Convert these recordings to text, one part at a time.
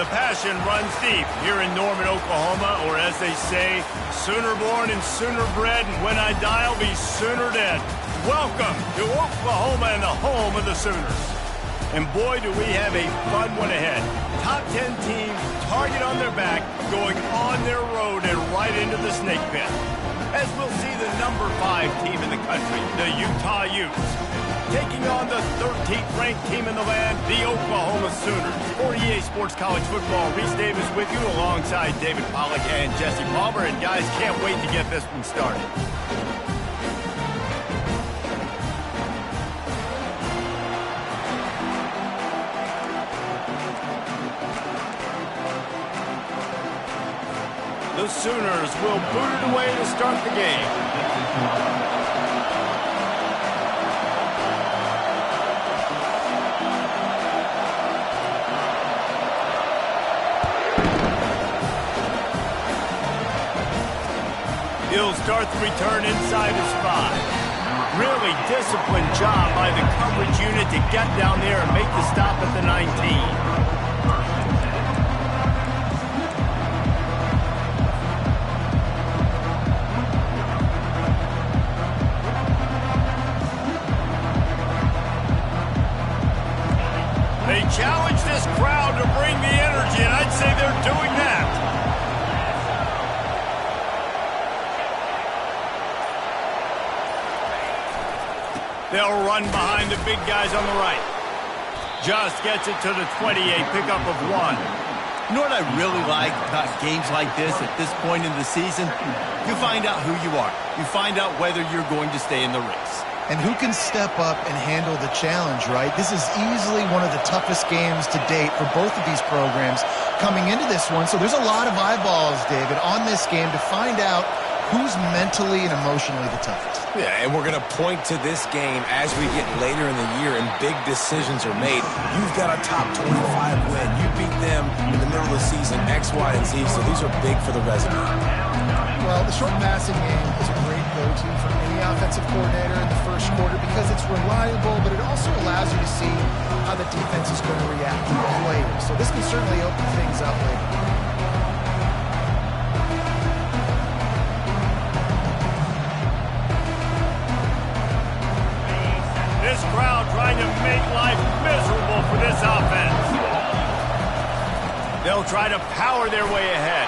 The passion runs deep here in Norman, Oklahoma, or as they say, sooner born and sooner bred, and when I die, I'll be sooner dead. Welcome to Oklahoma and the home of the Sooners. And boy, do we have a fun one ahead. Top 10 team, target on their back, going on their road and right into the snake pit. As we'll see the number 5 team in the country, the Utah Utes, taking on the 13th ranked team in the land, the Oklahoma Sooners. For EA Sports College Football, Reese Davis with you alongside David Pollack and Jesse Palmer. And guys, can't wait to get this one started. The Sooners will boot it away to start the game. He'll start the return inside his 5. Really disciplined job by the coverage unit to get down there and make the stop at the 19. They challenge this crowd to bring the energy, and I'd say they're doing that. They'll run behind the big guys on the right. Just gets it to the 28, pickup of 1. You know what I really like about games like this at this point in the season? You find out who you are. You find out whether you're going to stay in the race. And who can step up and handle the challenge, right? This is easily one of the toughest games to date for both of these programs coming into this one. So there's a lot of eyeballs, David, on this game to find out who's mentally and emotionally the toughest. Yeah, and we're going to point to this game as we get later in the year and big decisions are made. You've got a top 25 win. You beat them in the middle of the season, X, Y, and Z, so these are big for the resume. Well, the short passing game is a great go-to for any offensive coordinator in the first quarter because it's reliable, but it also allows you to see how the defense is going to react to the players. So this can certainly open things up later. This crowd trying to make life miserable for this offense. They'll try to power their way ahead.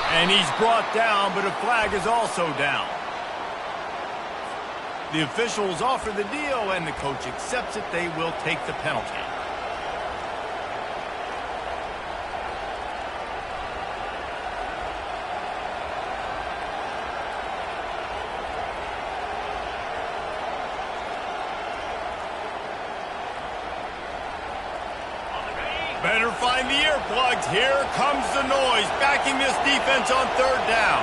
And he's brought down, but a flag is also down. The officials offer the deal, and the coach accepts it. They will take the penalty. Better find the earplugs. Here comes the noise, backing this defense on 3rd down.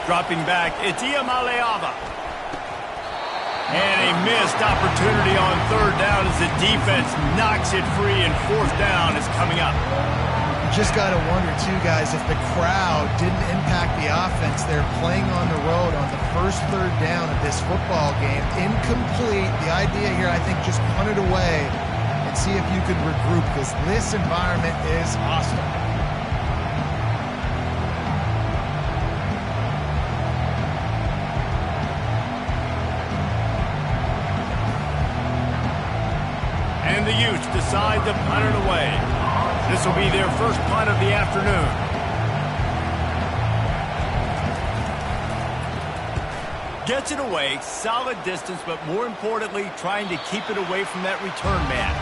Dropping back, it's Iamaleava. And a missed opportunity on 3rd down as the defense knocks it free, and 4th down is coming up. Just got to wonder, too, guys, if the crowd didn't impact the offense. They're playing on the road on the first 3rd down of this football game. Incomplete. The idea here, I think, just punt it away and see if you could regroup because this environment is hostile. And the Utes decide to punt it away. This will be their first punt of the afternoon. Gets it away, solid distance, but more importantly, trying to keep it away from that return man.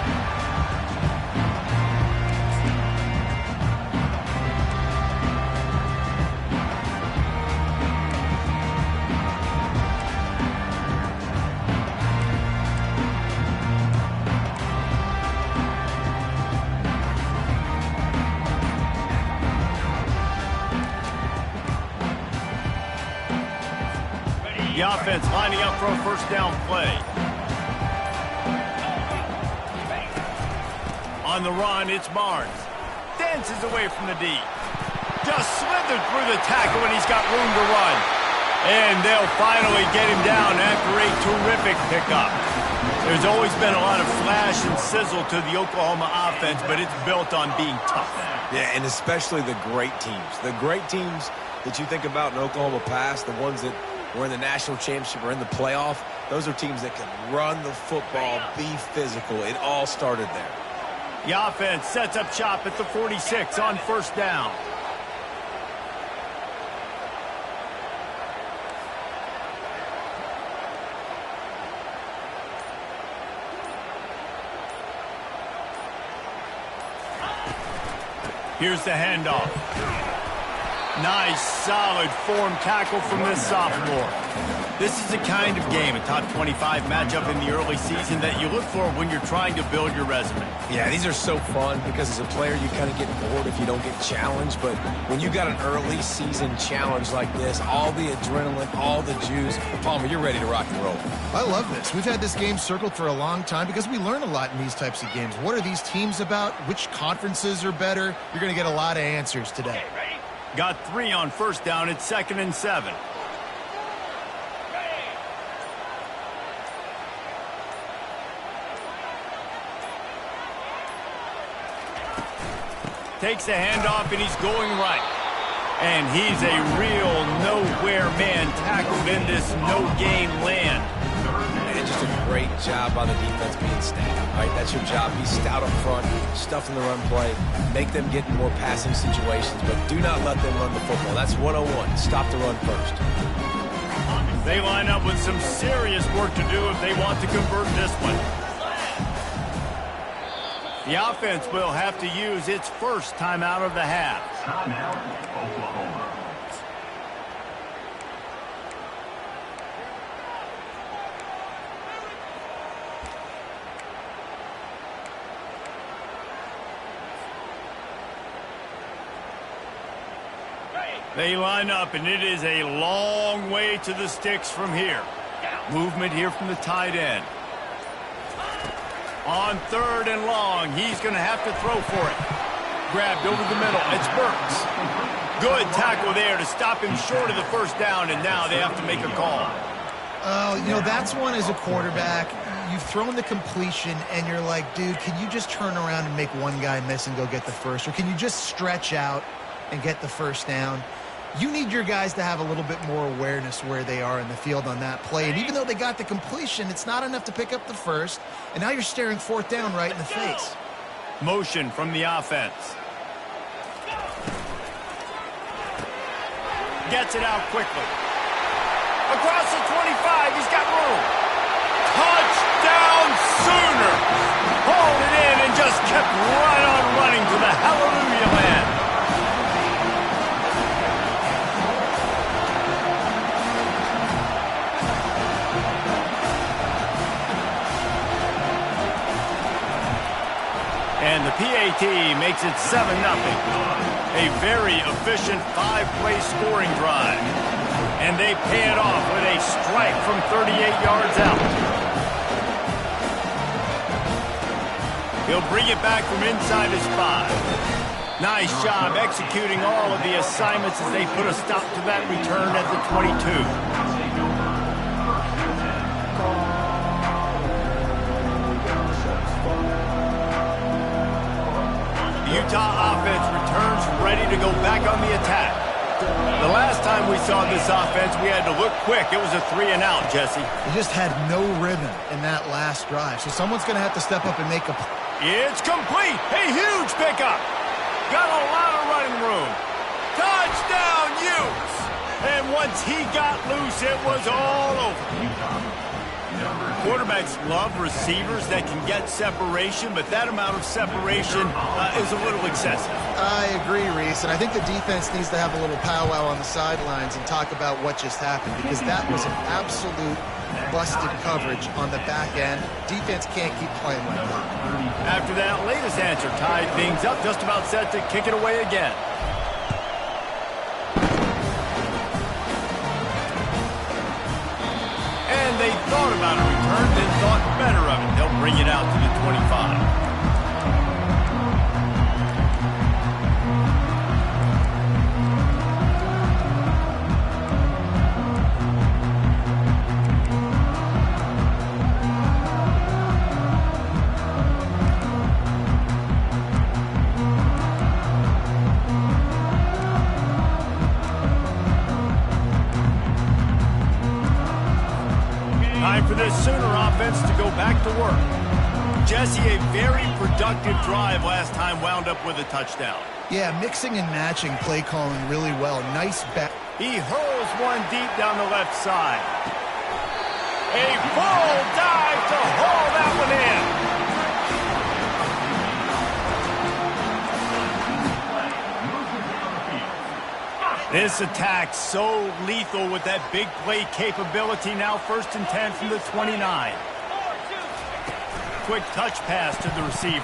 The offense lining up for a first down play. On the run, it's Barnes. Dances away from the D. Just slithered through the tackle when he's got room to run. And they'll finally get him down after a terrific pickup. There's always been a lot of flash and sizzle to the Oklahoma offense, but it's built on being tough. Yeah, and especially the great teams. The great teams that you think about in Oklahoma past, the ones that were in the national championship or in the playoff, those are teams that can run the football, be physical. It all started there. The offense sets up shop at the 46 on first down. Here's the handoff. Nice, solid form tackle from this sophomore. This is the kind of game, a top 25 matchup in the early season, that you look for when you're trying to build your resume. Yeah, these are so fun because as a player, you kind of get bored if you don't get challenged. But when you got an early season challenge like this, all the adrenaline, all the juice, Palmer, you're ready to rock and roll. I love this. We've had this game circled for a long time because we learn a lot in these types of games. What are these teams about? Which conferences are better? You're going to get a lot of answers today. Got 3 on first down. It's 2nd and 7. Takes the handoff, and he's going right. And he's a real nowhere man tackled in this no-game land. And just a great job by the defense being stout. All right, that's your job. Be stout up front, stuff in the run play, make them get in more passing situations, but do not let them run the football. That's 101. Stop the run first. They line up with some serious work to do if they want to convert this one. The offense will have to use its first timeout of the half. Timeout, Oklahoma. They line up, and it is a long way to the sticks from here. Movement here from the tight end. On 3rd and long, he's going to have to throw for it. Grabbed over the middle. It's Burks. Good tackle there to stop him short of the first down, and now they have to make a call. You know, that's one as a quarterback. You've thrown the completion, and you're like, dude, can you just turn around and make one guy miss and go get the first? Or can you just stretch out and get the first down? You need your guys to have a little bit more awareness where they are in the field on that play. And even though they got the completion, it's not enough to pick up the first. And now you're staring 4th down right in the face. Motion from the offense. Gets it out quickly. Across the 25, he's got room. Touchdown Sooners! Hauled it in and just kept right on running to the hallelujah land. And the PAT makes it 7-0. A very efficient 5-play scoring drive. And they pay it off with a strike from 38 yards out. He'll bring it back from inside his 5. Nice job executing all of the assignments as they put a stop to that return at the 22. Utah offense returns ready to go back on the attack. The last time we saw this offense, we had to look quick. It was a 3-and-out, Jesse. They just had no rhythm in that last drive. So someone's going to have to step up and make a... It's complete. A huge pickup. Got a lot of running room. Touchdown, Utes. And once he got loose, it was all over. Quarterbacks love receivers that can get separation, but that amount of separation is a little excessive. I agree, Reese, and I think the defense needs to have a little powwow on the sidelines and talk about what just happened, because that was an absolute busted coverage on the back end. Defense can't keep playing like that. After that latest answer tied things up, just about set to kick it away again. And they thought about a return, then thought better of it. They'll bring it out to the 25. Jesse, a very productive drive last time wound up with a touchdown. Yeah, mixing and matching play calling really well. Nice back. He hurls one deep down the left side. A full dive to haul that one in. This attack so lethal with that big play capability. Now 1st and 10 from the 29. Quick touch pass to the receiver.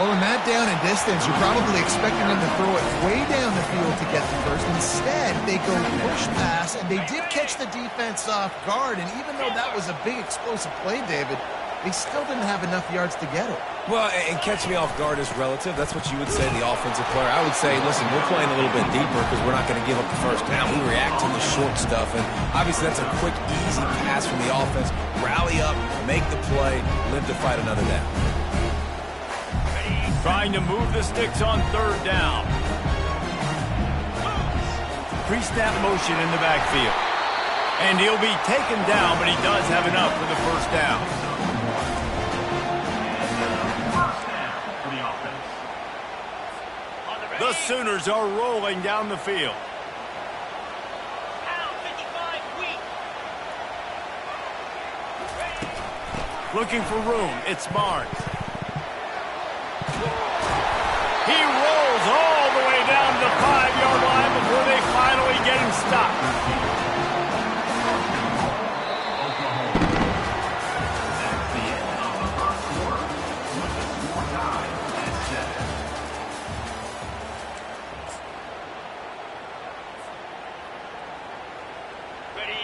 Well, in that down and distance, you're probably expecting them to throw it way down the field to get the first. Instead, they go push pass, and they did catch the defense off guard. And even though that was a big explosive play, David, they still didn't have enough yards to get it. Well, and catch me off guard is relative. That's what you would say, the offensive player. I would say, listen, we're playing a little bit deeper because we're not going to give up the first down. We react to the short stuff, and obviously that's a quick, easy pass from the offense. Rally up, make the play, live to fight another down. Trying to move the sticks on 3rd down. Pre-snap motion in the backfield. And he'll be taken down, but he does have enough for the first down. The Sooners are rolling down the field. Looking for room. It's Barnes. He rolls all the way down to the 5-yard line before they finally get him stopped.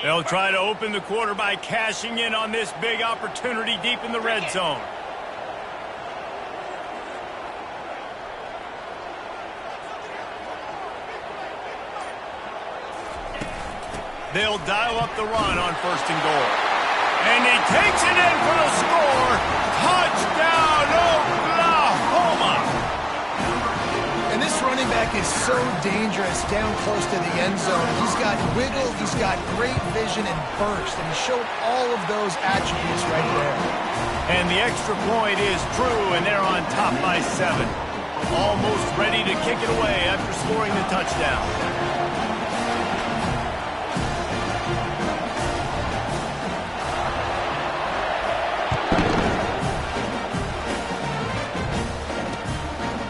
They'll try to open the quarter by cashing in on this big opportunity deep in the red zone. They'll dial up the run on 1st and goal. And he takes it in for the score. Touchdown, Oklahoma! And this running back is so dangerous down close to the end zone. He's got wiggle, he's got great vision and burst, and he showed all of those attributes right there. And the extra point is true, and they're on top by 7. Almost ready to kick it away after scoring the touchdown.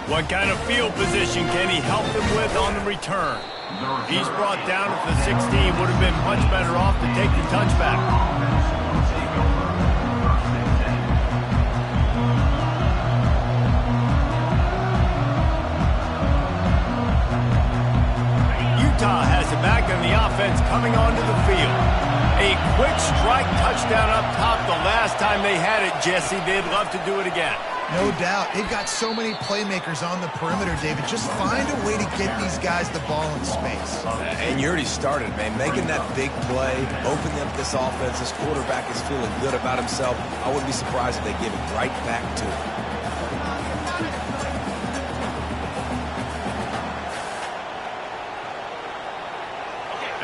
What kind of field position can he help them with on the return? He's brought down at the 16. Would have been much better off to take the touchback. Utah has it back on the offense coming onto the field. A quick strike touchdown up top the last time they had it, Jesse. They'd love to do it again. No doubt. They've got so many playmakers on the perimeter, David. Just find a way to get these guys the ball in space. And you already started, man. Making that big play, opening up this offense. This quarterback is feeling good about himself. I wouldn't be surprised if they give it right back to him.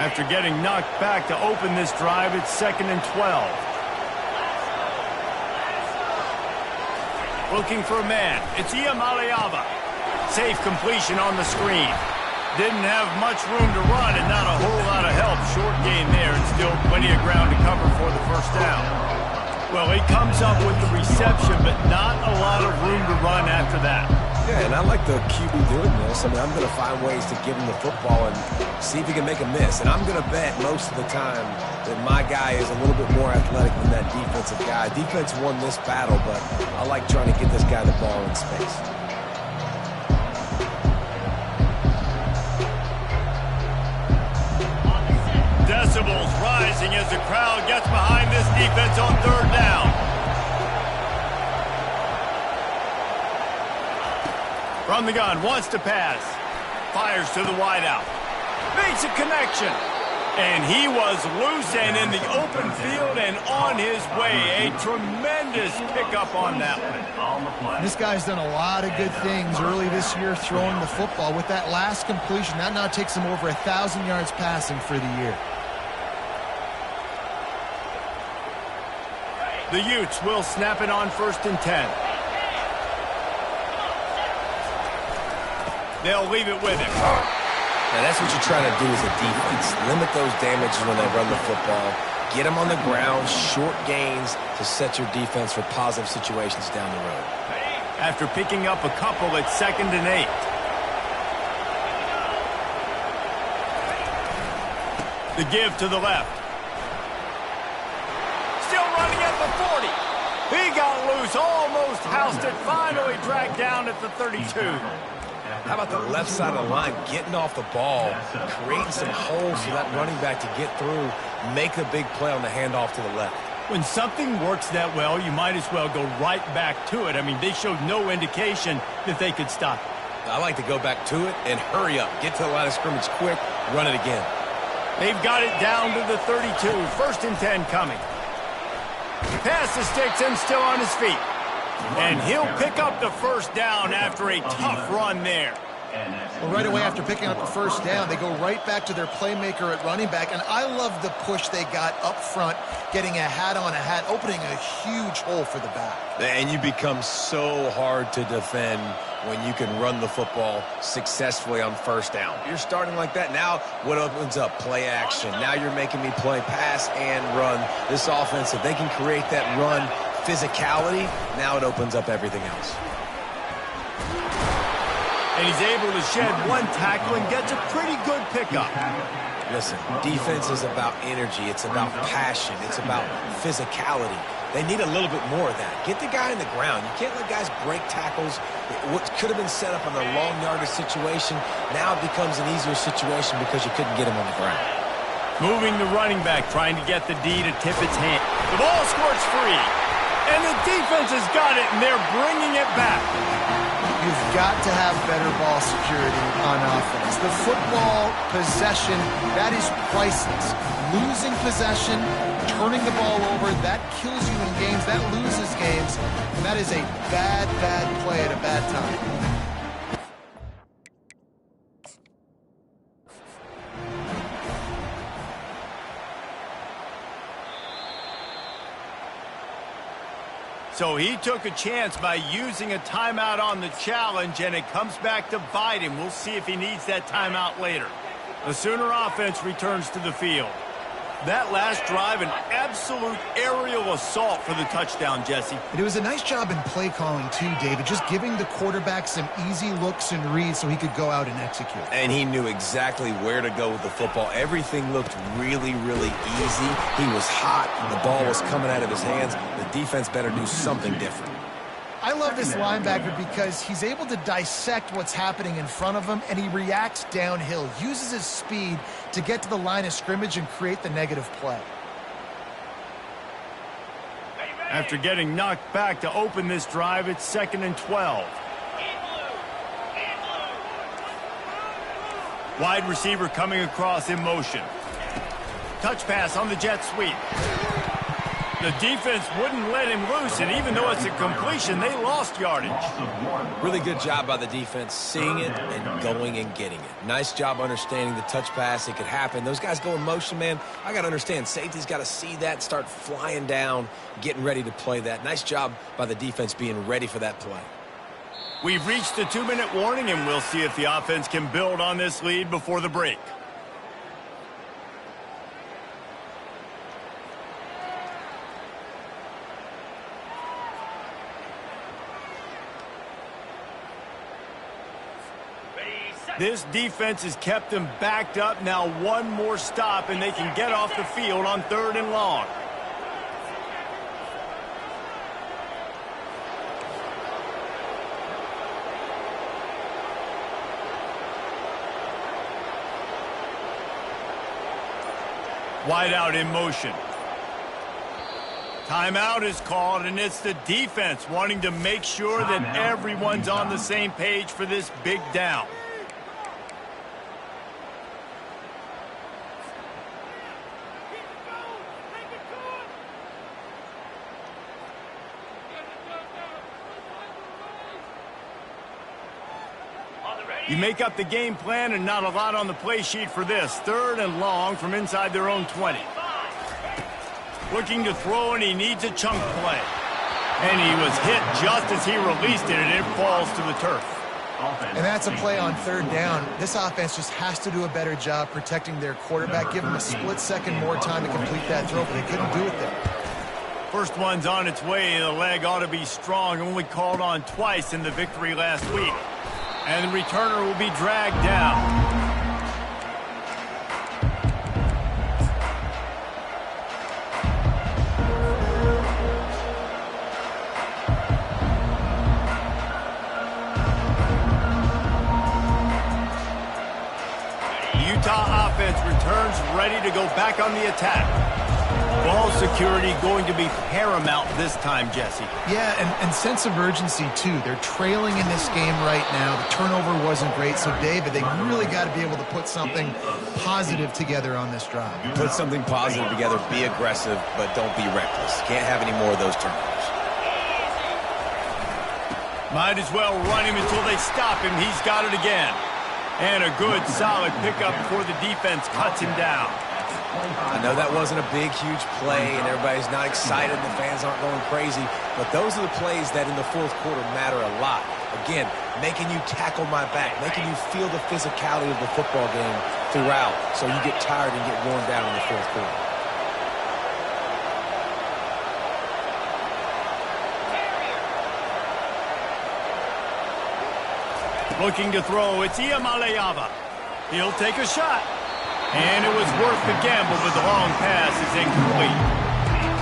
After getting knocked back to open this drive, it's 2nd and 12. Looking for a man. It's Iamaleava. Safe completion on the screen. Didn't have much room to run and not a whole lot of help. Short gain there and still plenty of ground to cover for the first down. Well, he comes up with the reception, but not a lot of room to run after that. Yeah, and I like the QB doing this. I mean, I'm going to find ways to give him the football and see if he can make a miss. And I'm going to bet most of the time that my guy is a little bit more athletic than that defensive guy. Defense won this battle, but I like trying to get this guy the ball in space. Decibels rising as the crowd gets behind this defense on 3rd down. From the gun, wants to pass. Fires to the wideout. Makes a connection. And he was loose and in the open field and on his way. A tremendous pickup on that one. This guy's done a lot of good things early this year throwing the football. With that last completion, that now takes him over 1,000 yards passing for the year. The Utes will snap it on 1st and 10. They'll leave it with him. Now, that's what you're trying to do as a defense. Limit those damages when they run the football. Get them on the ground, short gains to set your defense for positive situations down the road. After picking up a couple at 2nd and 8. The give to the left. Still running at the 40. He got loose, almost housed it, finally dragged down at the 32. How about the left side of the line, getting off the ball, creating some holes for that running back to get through, make a big play on the handoff to the left. When something works that well, you might as well go right back to it. I mean, they showed no indication that they could stop it. I like to go back to it and hurry up. Get to the line of scrimmage quick, run it again. They've got it down to the 32. 1st and 10 coming. Pass to sticks him still on his feet. And he'll pick up the 1st down after a tough run there. Well, right away after picking up the 1st down, they go right back to their playmaker at running back. And I love the push they got up front, getting a hat on a hat, opening a huge hole for the back. And you become so hard to defend when you can run the football successfully on 1st down. You're starting like that. Now what opens up? Play action. Now you're making me play pass and run. This offense, if they can create that run physicality, now it opens up everything else. And he's able to shed one tackle and gets a pretty good pickup. Listen, defense is about energy. It's about passion. It's about physicality. They need a little bit more of that. Get the guy in the ground. You can't let guys break tackles. What could have been set up in a long yardage situation, now it becomes an easier situation because you couldn't get him on the ground. Moving the running back, trying to get the D to tip its hand. The ball squirts free. And the defense has got it, and they're bringing it back. You've got to have better ball security on offense. The football possession, that is priceless. Losing possession, turning the ball over, that kills you in games, that loses games, and that is a bad, bad play at a bad time. So he took a chance by using a timeout on the challenge, and it comes back to bite him. We'll see if he needs that timeout later. The Sooner offense returns to the field. That last drive, an absolute aerial assault for the touchdown, Jesse. And it was a nice job in play calling too, David, just giving the quarterback some easy looks and reads so he could go out and execute. And he knew exactly where to go with the football. Everything looked really, really easy. He was hot. The ball was coming out of his hands. The defense better do something different. I love this linebacker because he's able to dissect what's happening in front of him, and he reacts downhill, uses his speed to get to the line of scrimmage and create the negative play. After getting knocked back to open this drive, it's 2nd and 12. Wide receiver coming across in motion. Touch pass on the jet sweep. The defense wouldn't let him loose, and even though it's a completion, they lost yardage. Really good job by the defense, seeing it and going and getting it. Nice job understanding the touch pass. It could happen. Those guys go in motion, man. I got to understand, safety's got to see that, start flying down, getting ready to play that. Nice job by the defense being ready for that play. We've reached the 2-minute warning, and we'll see if the offense can build on this lead before the break. This defense has kept them backed up. Now one more stop, and they can get off the field on 3rd and long. Wide out in motion. Timeout is called, and it's the defense wanting to make sure that everyone's on the same page for this big down. You make up the game plan, and not a lot on the play sheet for this. 3rd and long from inside their own 20. Looking to throw, and he needs a chunk play. And he was hit just as he released it, and it falls to the turf. And that's a play on third down. This offense just has to do a better job protecting their quarterback. Give them a split second more time to complete that throw, but they couldn't do it there. First one's on its way. The leg ought to be strong. Only called on twice in the victory last week. And the returner will be dragged down. Utah offense returns ready to go back on the attack. Ball security going to be paramount this time, Jesse. Yeah, and sense of urgency, too. They're trailing in this game right now. The turnover wasn't great, so, David, they really got to be able to put something positive together on this drive. Put something positive together, be aggressive, but don't be reckless. Can't have any more of those turnovers. Might as well run him until they stop him. He's got it again. And a good, solid pickup before the defense cuts him down. I know that wasn't a big, huge play, and everybody's not excited, and the fans aren't going crazy, but those are the plays that in the fourth quarter matter a lot. Again, making you tackle my back, making you feel the physicality of the football game throughout, so you get tired and get worn down in the fourth quarter. Looking to throw, it's Iamaleava. He'll take a shot. And it was worth the gamble, but the long pass is incomplete.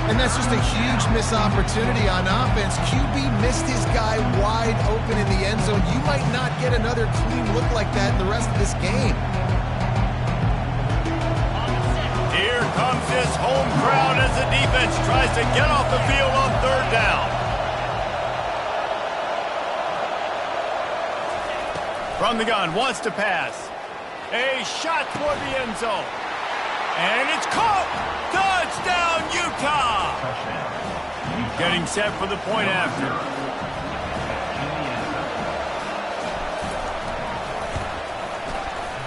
And that's just a huge missed opportunity on offense. QB missed his guy wide open in the end zone. You might not get another clean look like that in the rest of this game. Here comes this home crowd as the defense tries to get off the field on third down. From the gun, wants to pass. A shot toward the end zone. And it's caught! Touchdown, Utah! Getting set for the point after.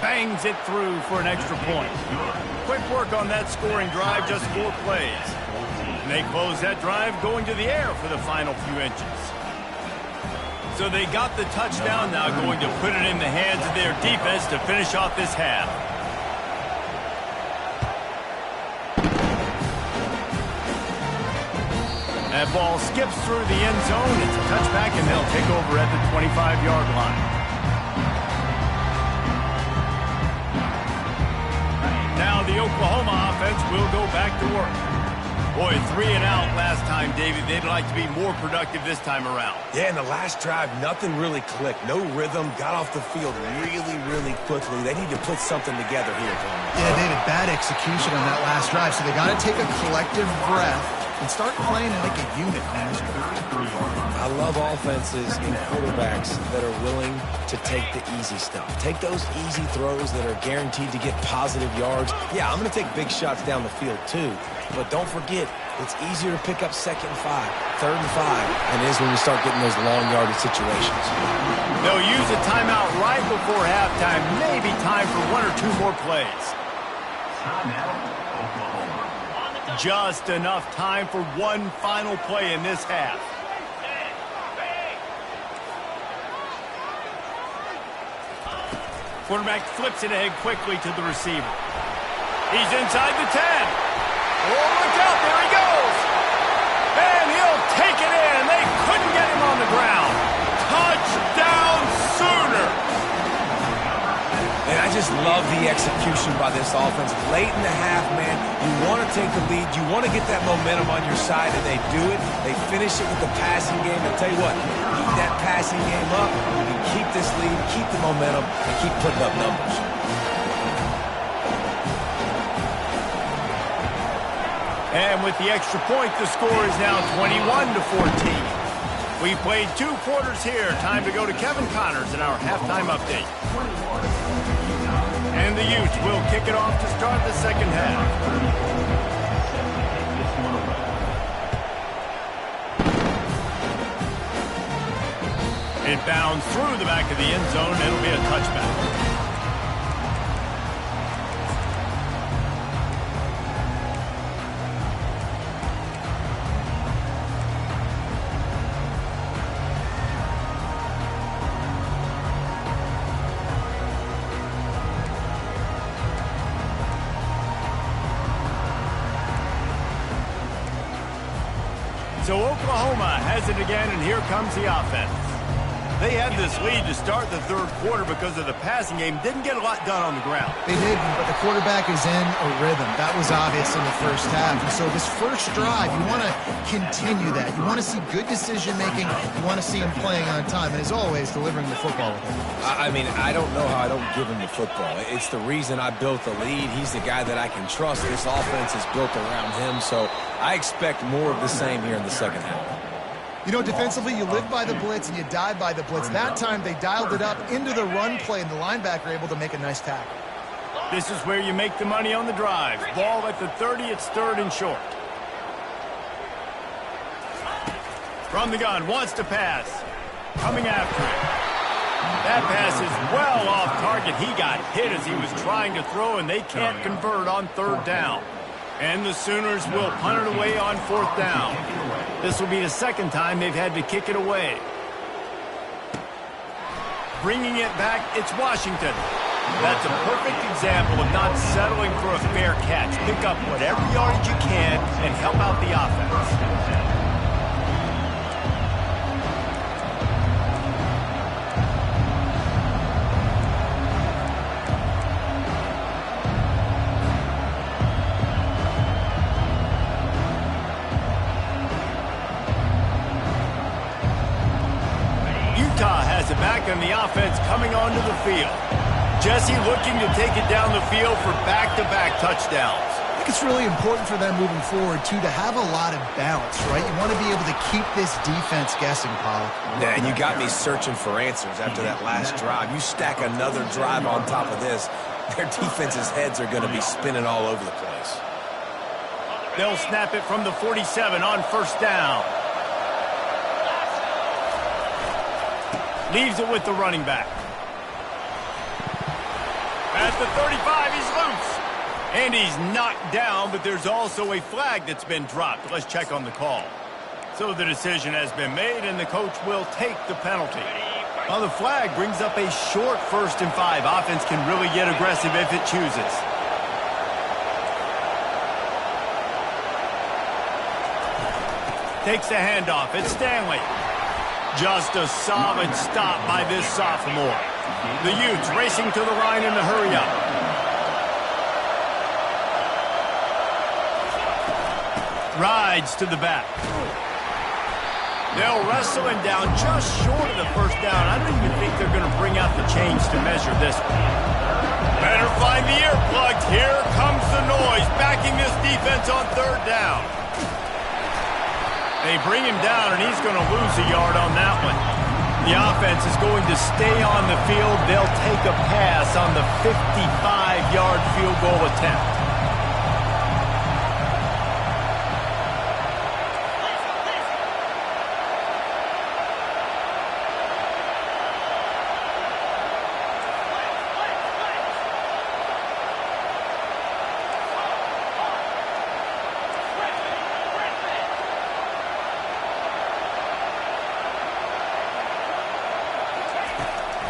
Bangs it through for an extra point. Quick work on that scoring drive, just 4 plays. And they close that drive going to the air for the final few inches. So they got the touchdown, now going to put it in the hands of their defense to finish off this half. That ball skips through the end zone. It's a touchback, and they'll take over at the 25-yard line. Now the Oklahoma offense will go back to work. Boy, 3 and out last time, David. They'd like to be more productive this time around. Yeah, in the last drive, nothing really clicked. No rhythm, got off the field really, really quickly. They need to put something together here, Tom. Yeah, David, bad execution on that last drive. So they got to take a collective breath and start playing like a unit, man. I love offenses and quarterbacks that are willing to take the easy stuff. Take those easy throws that are guaranteed to get positive yards. Yeah, I'm going to take big shots down the field too. But don't forget, it's easier to pick up 2nd and 5, 3rd and 5 than it is when you start getting those long yardage situations. They'll use a timeout right before halftime. Maybe time for 1 or 2 more plays. Just enough time for one final play in this half. Quarterback flips it ahead quickly to the receiver. He's inside the 10. Oh, look out, there he goes. And he'll take it in. They couldn't get him on the ground. Touchdown, Sooner. And I just love the execution by this offense. Late in the half, man, you want to take the lead. You want to get that momentum on your side, and they do it. They finish it with the passing game. And tell you what, keep that passing game up. You can keep this lead, keep the momentum, and keep putting up numbers. And with the extra point, the score is now 21-14. We played 2 quarters here. Time to go to Kevin Connors in our halftime update. And the Utes will kick it off to start the second half. It bounds through the back of the end zone. It'll be a touchback. Oklahoma has it again, and here comes the offense. They had this lead to start the third quarter because of the passing game. Didn't get a lot done on the ground. They didn't, but the quarterback is in a rhythm. That was obvious in the first half. And so this first drive, you want to continue that. You want to see good decision-making. You want to see him playing on time. And as always, delivering the football with him. I mean, I don't know how I don't give him the football. It's the reason I built the lead. He's the guy that I can trust. This offense is built around him. So I expect more of the same here in the second half. You know, defensively, you live by the blitz and you die by the blitz. That time, they dialed it up into the run play, and the linebacker able to make a nice tackle. This is where you make the money on the drive. Ball at the 30, it's third and short. From the gun, wants to pass. Coming after it. That pass is well off target. He got hit as he was trying to throw, and they can't convert on third down. And the Sooners will punt it away on fourth down. This will be the second time they've had to kick it away. Bringing it back, it's Washington. That's a perfect example of not settling for a fair catch. Pick up whatever yardage you can and help out the offense. Has it back on the offense coming onto the field. Jesse looking to take it down the field for back-to-back touchdowns. I think it's really important for them moving forward, too, to have a lot of balance, right? You want to be able to keep this defense guessing, Pollock. Yeah, and you got me searching for answers after that last drive. You stack another drive on top of this, their defense's heads are going to be spinning all over the place. They'll snap it from the 47 on first down. Leaves it with the running back. At the 35, he's loose. And he's knocked down, but there's also a flag that's been dropped. Let's check on the call. So the decision has been made, and the coach will take the penalty. Well, the flag brings up a short 1st and 5. Offense can really get aggressive if it chooses. Takes the handoff. It's Stanley. Just a solid stop by this sophomore. The Utes racing to the line in the hurry-up. Rides to the back. They'll wrestle him down just short of the first down. I don't even think they're going to bring out the chains to measure this one. Better find the earplugs. Here comes the noise, backing this defense on third down. They bring him down, and he's going to lose a yard on that one. The offense is going to stay on the field. They'll take a pass on the 55-yard field goal attempt.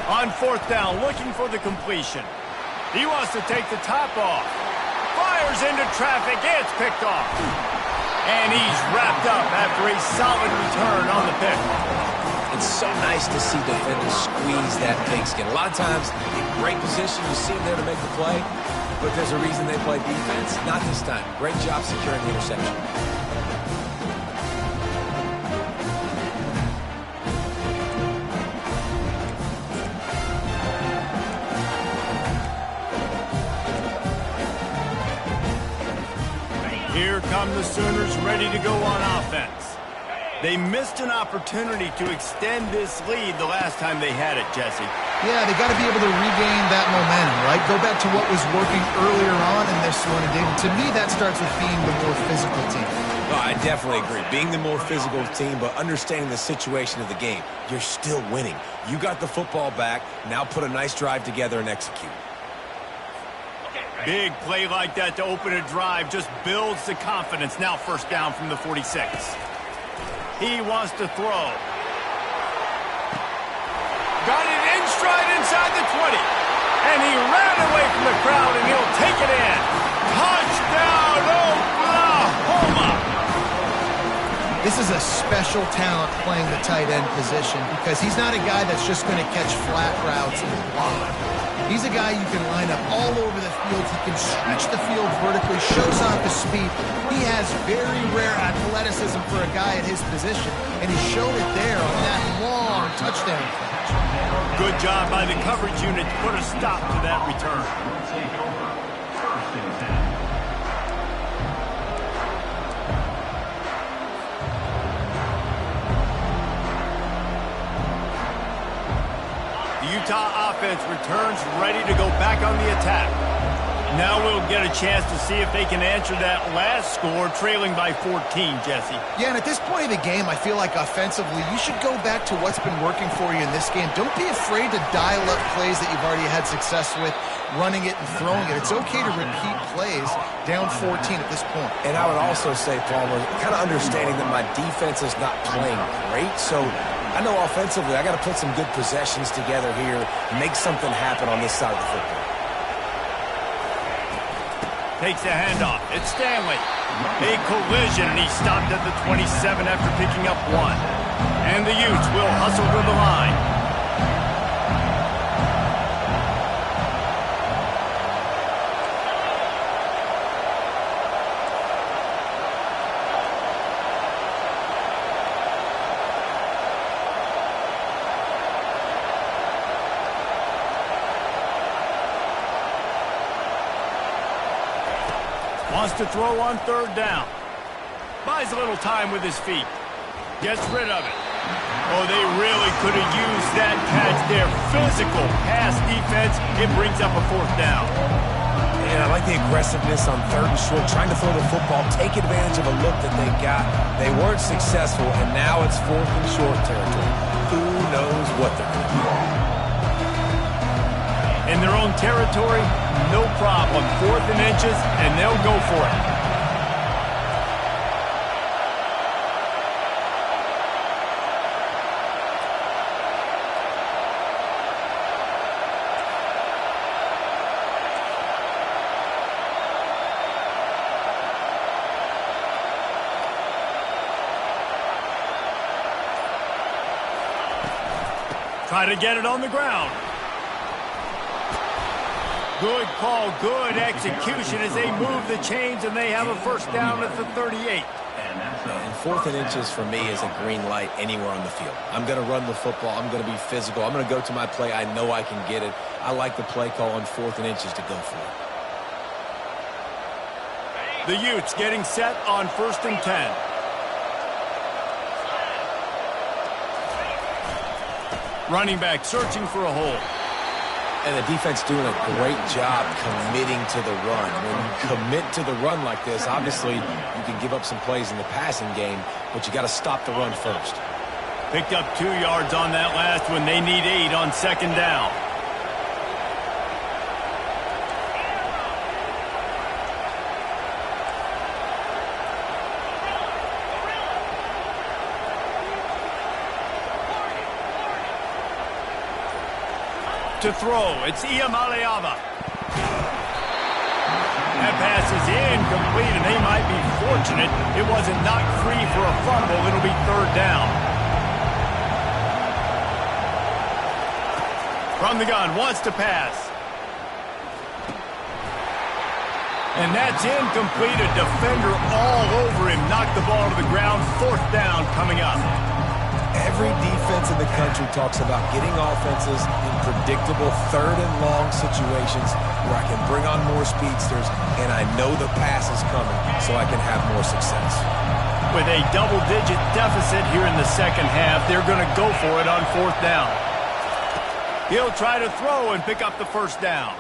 On fourth down, looking for the completion. He wants to take the top off. Fires into traffic. It's picked off. And he's wrapped up after a solid return on the pick. It's so nice to see defenders squeeze that pigskin. A lot of times, in great position, you see them there to make the play, but there's a reason they play defense. Not this time. Great job securing the interception. Here come the Sooners ready to go on offense. They missed an opportunity to extend this lead the last time they had it, Jesse. Yeah, they got to be able to regain that momentum, right? Go back to what was working earlier on in this one. And to me, that starts with being the more physical team. No, I definitely agree. Being the more physical team, but understanding the situation of the game. You're still winning. You got the football back. Now put a nice drive together and execute. Big play like that to open a drive just builds the confidence. Now first down from the 46. He wants to throw. Got it in stride inside the 20. And he ran away from the crowd, and he'll take it in. Touchdown, Oklahoma! This is a special talent playing the tight end position because he's not a guy that's just going to catch flat routes and block. He's a guy you can line up all over the field. He can stretch the field vertically, shows off his speed. He has very rare athleticism for a guy at his position, and he showed it there on that long touchdown catch. Good job by the coverage unit to put a stop to that return. Utah offense returns ready to go back on the attack. Now we'll get a chance to see if they can answer that last score, trailing by 14, Jesse. Yeah, and at this point of the game, I feel like offensively, you should go back to what's been working for you in this game. Don't be afraid to dial up plays that you've already had success with, running it and throwing it. It's okay to repeat plays down 14 at this point. And I would also say, Palmer, kind of understanding that my defense is not playing great, so I know offensively I got to put some good possessions together here and make something happen on this side of the football. Takes the handoff. It's Stanley. A collision, and he stopped at the 27 after picking up 1. And the Utes will hustle to the line. Wants to throw on 3rd down. Buys a little time with his feet. Gets rid of it. Oh, they really could have used that catch there. Physical pass defense. It brings up a 4th down. And I like the aggressiveness on 3rd and short, trying to throw the football, take advantage of a look that they got. They weren't successful, and now it's 4th and short territory. Who knows what they're going to do? In their own territory, no problem. 4th and inches, and they'll go for it. Try to get it on the ground. Good call, good execution as they move the chains, and they have a 1st down at the 38. And 4th and inches for me is a green light anywhere on the field. I'm going to run the football. I'm going to be physical. I'm going to go to my play. I know I can get it. I like the play call on 4th and inches to go for it. The Utes getting set on 1st and 10. Running back searching for a hole. And the defense doing a great job committing to the run. When you commit to the run like this, obviously you can give up some plays in the passing game, but you got to stop the run first. Picked up 2 yards on that last one. They need 8 on 2nd down. To throw, it's Iamaleava. That pass is incomplete, and they might be fortunate it wasn't knocked free for a fumble. It'll be 3rd down. From the gun, wants to pass. And that's incomplete. A defender all over him. Knocked the ball to the ground. 4th down coming up. Every defense in the country talks about getting offenses in predictable 3rd and long situations where I can bring on more speedsters and I know the pass is coming so I can have more success. With a double-digit deficit here in the 2nd half, they're going to go for it on 4th down. He'll try to throw and pick up the 1st down.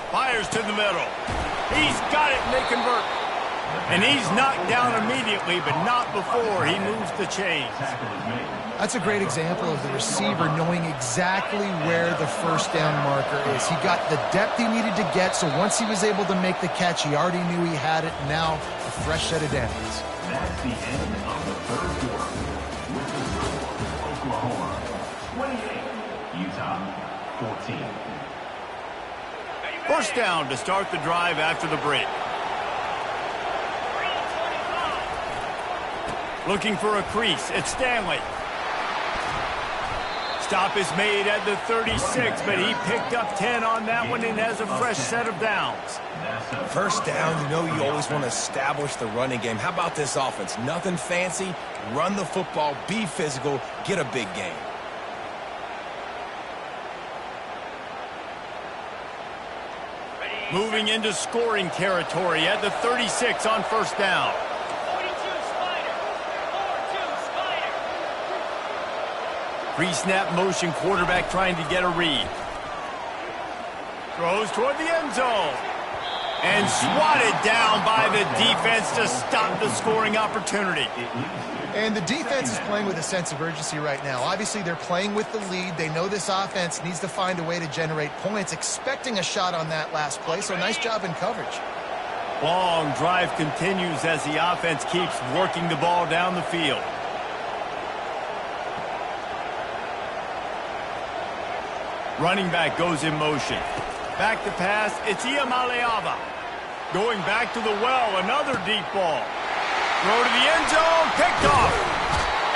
Fires to the middle. He's got it, and they convert. And he's knocked down immediately, but not before he moves the chains. That's a great example of the receiver knowing exactly where the 1st down marker is. He got the depth he needed to get, so once he was able to make the catch, he already knew he had it. Now, a fresh set of downs. That's the end of the 3rd quarter. With the score, Oklahoma 28, Utah 14. 1st down to start the drive after the break. Looking for a crease. It's Stanley. Stop is made at the 36, but he picked up 10 on that one and has a fresh set of downs. First down, you know you always want to establish the running game. How about this offense? Nothing fancy. Run the football, be physical, get a big gain. Moving into scoring territory at the 36 on first down. Pre-snap motion, quarterback trying to get a read. Throws toward the end zone. And swatted down by the defense to stop the scoring opportunity. And the defense is playing with a sense of urgency right now. Obviously, they're playing with the lead. They know this offense needs to find a way to generate points, expecting a shot on that last play, so nice job in coverage. Long drive continues as the offense keeps working the ball down the field. Running back goes in motion. Back to pass, it's Ncaa. Going back to the well, another deep ball. Throw to the end zone, picked off.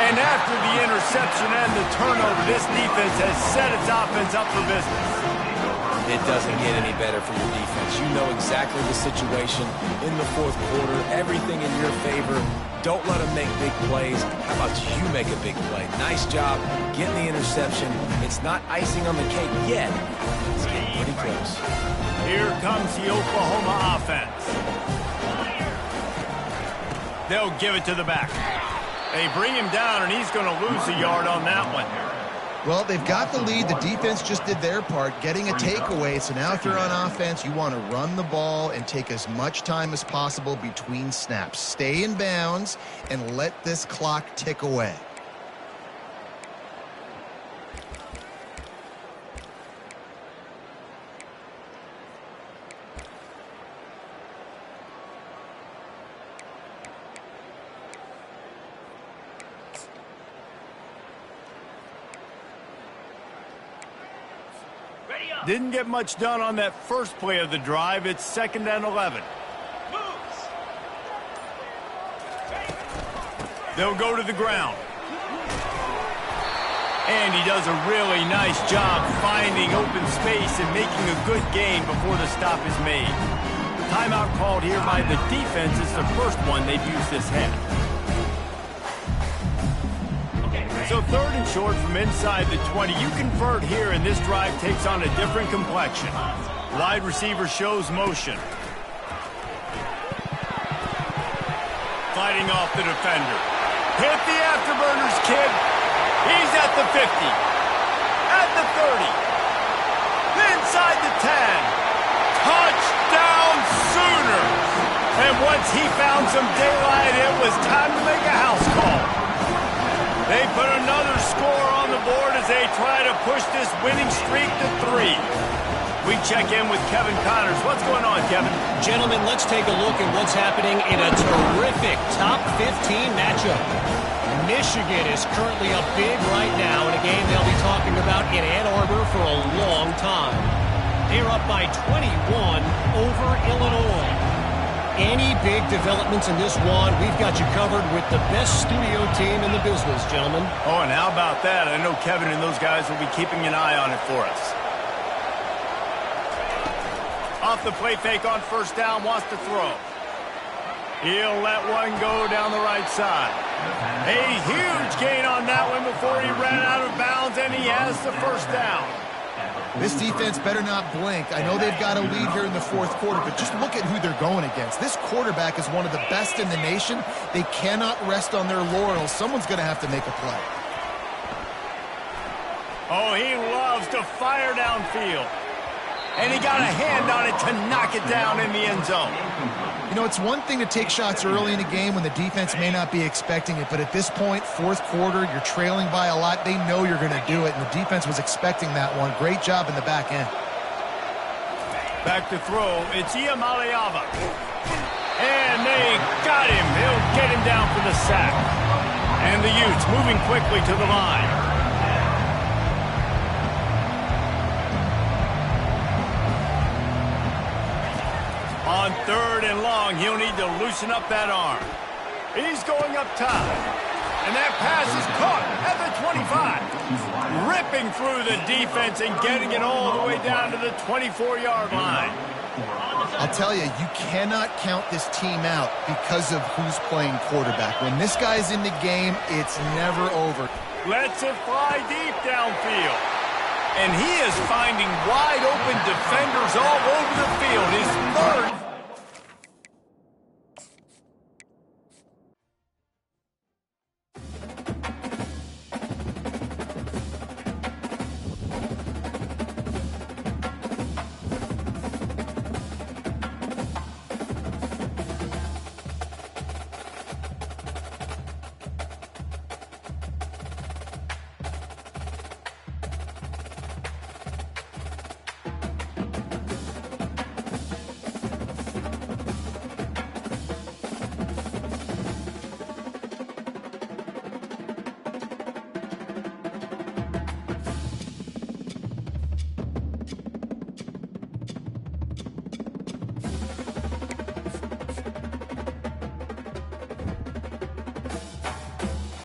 And after the interception and the turnover, this defense has set its offense up for business. It doesn't get any better for your defense. You know exactly the situation in the fourth quarter, everything in your favor. Don't let them make big plays. How about you make a big play? Nice job getting the interception. It's not icing on the cake yet. It's getting pretty close. Here comes the Oklahoma offense. They'll give it to the back. They bring him down, and he's going to lose a yard on that one. Well, they've got the lead. The defense just did their part, getting a takeaway. So now if you're on offense, you want to run the ball and take as much time as possible between snaps. Stay in bounds and let this clock tick away. Didn't get much done on that first play of the drive. It's 2nd and 11. They'll go to the ground. And he does a really nice job finding open space and making a good gain before the stop is made. The timeout called here by the defense is the first one they've used this half. So 3rd and short from inside the 20. You convert here, and this drive takes on a different complexion. Wide receiver shows motion. Fighting off the defender. Hit the afterburners, kid. He's at the 50. At the 30. Inside the 10. Touchdown Sooners. And once he found some daylight, it was time to make a house call. They put another score on the board as they try to push this winning streak to 3. We check in with Kevin Connors. What's going on, Kevin? Gentlemen, let's take a look at what's happening in a terrific top 15 matchup. Michigan is currently up big right now in a game they'll be talking about in Ann Arbor for a long time. They're up by 21 over Illinois. Any big developments in this one, we've got you covered with the best studio team in the business, gentlemen. Oh, and how about that? I know Kevin and those guys will be keeping an eye on it for us. Off the play fake on first down, wants to throw. He'll let one go down the right side. A huge gain on that one before he ran out of bounds, and he has the first down. This defense better not blink. I know they've got a lead here in the fourth quarter, but just look at who they're going against. This quarterback is one of the best in the nation. They cannot rest on their laurels. Someone's going to have to make a play. Oh, he loves to fire downfield. And he got a hand on it to knock it down in the end zone. You know, it's one thing to take shots early in a game when the defense may not be expecting it, but at this point, fourth quarter, you're trailing by a lot. They know you're going to do it, and the defense was expecting that one. Great job in the back end. Back to throw. It's Ncaa. And they got him. They'll get him down for the sack. And the Utes moving quickly to the line. On 3rd and long, he'll need to loosen up that arm. He's going up top. And that pass is caught at the 25. Ripping through the defense and getting it all the way down to the 24-yard line. I'll tell you, you cannot count this team out because of who's playing quarterback. When this guy's in the game, it's never over. Lets it fly deep downfield. And he is finding wide open defenders all over the field. His third